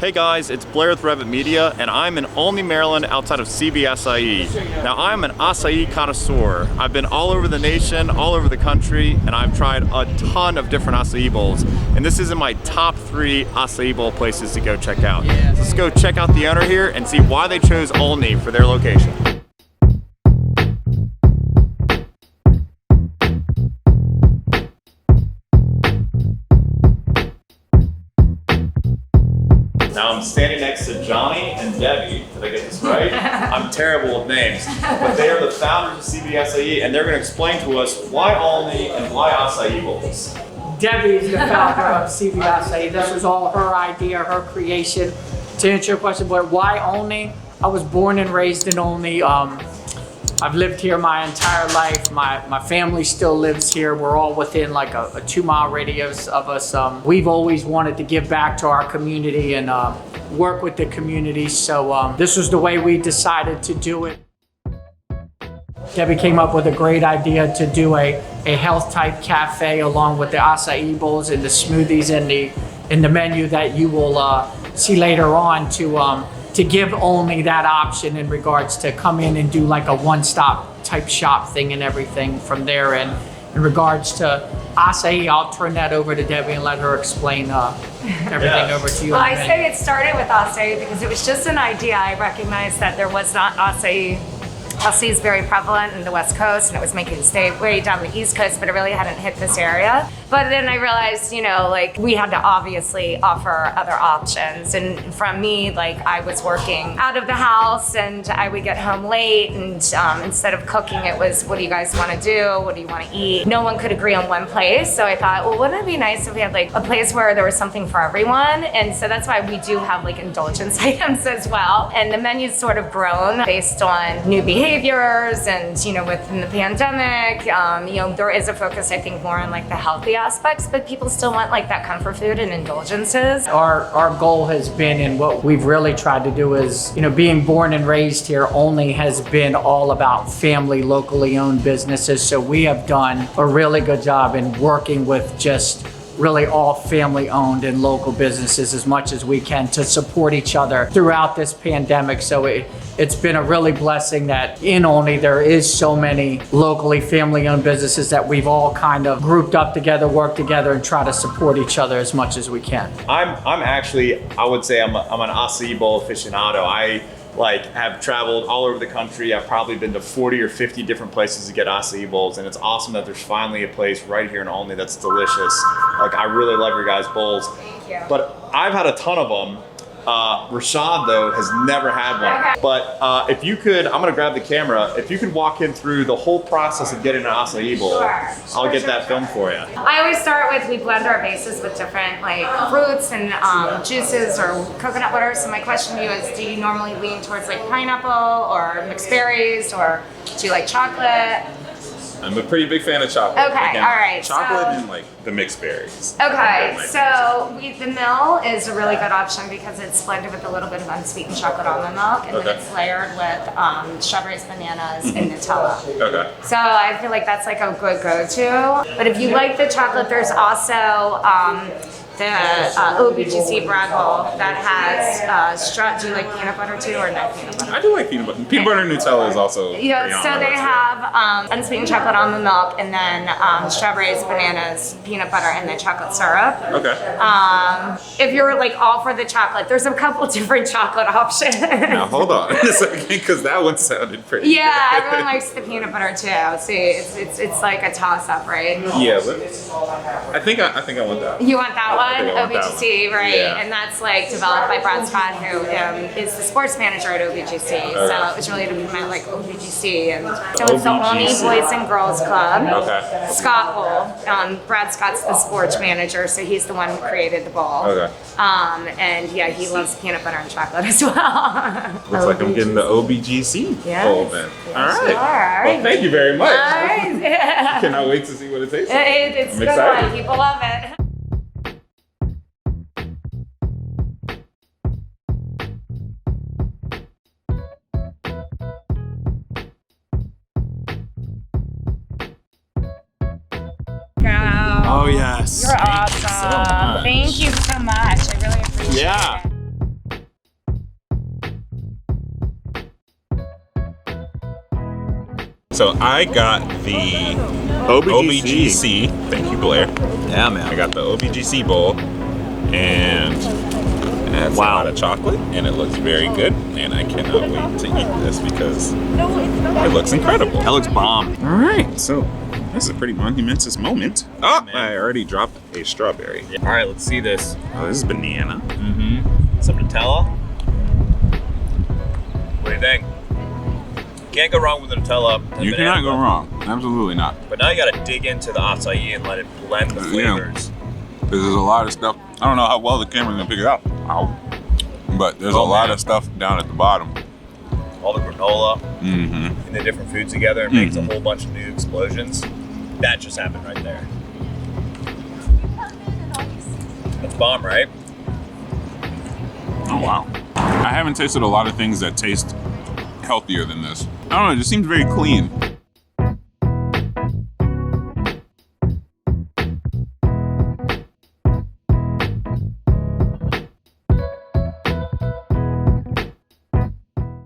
Hey guys, it's Blair with Revit Media, and I'm in Olney, Maryland, outside of CB Acai. Now, I'm an acai connoisseur. I've been all over the nation, all over the country, and I've tried a ton of different acai bowls. And this is in my top 3 acai bowl places to go check out. Let's go check out the owner here and see why they chose Olney for their location. Now I'm standing next to Johnny and Debbie. Did I get this right? I'm terrible with names. But they are the founders of CB Acai, and they're going to explain to us why Olney and why acai bowls. Debbie is the founder of CB Acai. This was all her idea, her creation. To answer your question, but why Olney? I was born and raised in Olney. I've lived here my entire life. My family still lives here. We're all within like a 2-mile radius of us. We've always wanted to give back to our community and work with the community. So this was the way we decided to do it. Debbie came up with a great idea to do a health type cafe along with the acai bowls and the smoothies in the menu that you will see later on to give Olney that option in regards to come in and do like a one-stop type shop thing and everything from there. And in regards to acai, I'll turn that over to Debbie and let her explain everything over to you. Well, I say it started with acai because it was just an idea. I recognized that there was not acai. Acai is very prevalent in the West Coast, and it was making its way down the East Coast, but it really hadn't hit this area. But then I realized, you know, like we had to obviously offer other options. And from me, like I was working out of the house and I would get home late, and instead of cooking, it was, what do you guys want to do? What do you want to eat? No one could agree on one place. So I thought, well, wouldn't it be nice if we had like a place where there was something for everyone? And so that's why we do have like indulgence items as well. And the menu's sort of grown based on new behaviors and, you know, within the pandemic, you know, there is a focus, I think, more on like the healthy aspects, but people still want like that comfort food and indulgences. Our goal has been, and what we've really tried to do is, you know, being born and raised here, Olney has been all about family, locally owned businesses. So we have done a really good job in working with just really all family owned and local businesses as much as we can to support each other throughout this pandemic. So it's been a really blessing that in Olney there is so many locally family owned businesses that we've all kind of grouped up together, worked together, and try to support each other as much as we can. I'm actually, I would say I'm an acai bowl aficionado. I have traveled all over the country. I've probably been to 40 or 50 different places to get acai bowls, and it's awesome that there's finally a place right here in Olney that's delicious. Like, I really love your guys' bowls. Thank you. But I've had a ton of them. Rashad, though, has never had one. Okay. But if you could, I'm gonna grab the camera. If you could walk him through the whole process of getting an acai bowl, I'll get that filmed for you. I always start with, we blend our bases with different like fruits and juices or coconut water. So my question to you is, do you normally lean towards like pineapple or mixed berries, or do you like chocolate? I'm a pretty big fan of chocolate. Okay, Again, all right. Chocolate and like the mixed berries. Okay, so the mill is a really good option because it's blended with a little bit of unsweetened chocolate almond milk, and then it's layered with strawberries, bananas, and Nutella. Okay. So I feel like that's like a good go-to. But if you like the chocolate, there's also the OBGC bread bowl that has do you like peanut butter too, or no peanut butter? I do like peanut butter. Peanut butter and Nutella is also Yeah, so they have unsweetened chocolate almond milk, and then strawberries, bananas, peanut butter, and then chocolate syrup. Okay. If you're like all for the chocolate, there's a couple different chocolate options. Now hold on a second, because that one sounded pretty Yeah, good. everyone likes the peanut butter too. See, it's like a toss-up, right? Yeah, but I think I want that. You want that one? I think I want that OBGC, one. right? Yeah. And that's like developed by Brad Scott, who is the sports manager at OBGC. So it was really to implement like OBGC, and so it's the Olney Boys and Girls Club. Okay. Scott Bowl. Brad Scott's the sports manager, so he's the one who created the bowl. Okay. And yeah, he loves peanut butter and chocolate as well. Looks like I'm getting the OBGC bowl then. All right. Well, thank you very much. Nice. Yeah. Cannot wait to see what it tastes like. It's I'm good excited. one. People love it. Oh yes. You're awesome. Thank you so much. I really appreciate it. So I got the OBGC. Thank you, Blair. Yeah, man. I got the OBGC bowl, and it has a lot of chocolate, and it looks very good. And I cannot wait to eat this because it looks incredible. That looks bomb. All right, so this is a pretty monumentous moment. Oh, I already dropped a strawberry. Yeah. All right, let's see this. Oh, this is banana. Some Nutella. What do you think? Can't go wrong with the Nutella. You cannot go wrong. Absolutely not. But now you gotta dig into the acai and let it blend the flavors. Because there's a lot of stuff. I don't know how well the camera's gonna pick it up. But there's a lot of stuff down at the bottom. All the granola and the different foods together and makes a whole bunch of new explosions. That just happened right there. That's bomb, right? Oh, wow. I haven't tasted a lot of things that taste healthier than this. I don't know, it just seems very clean.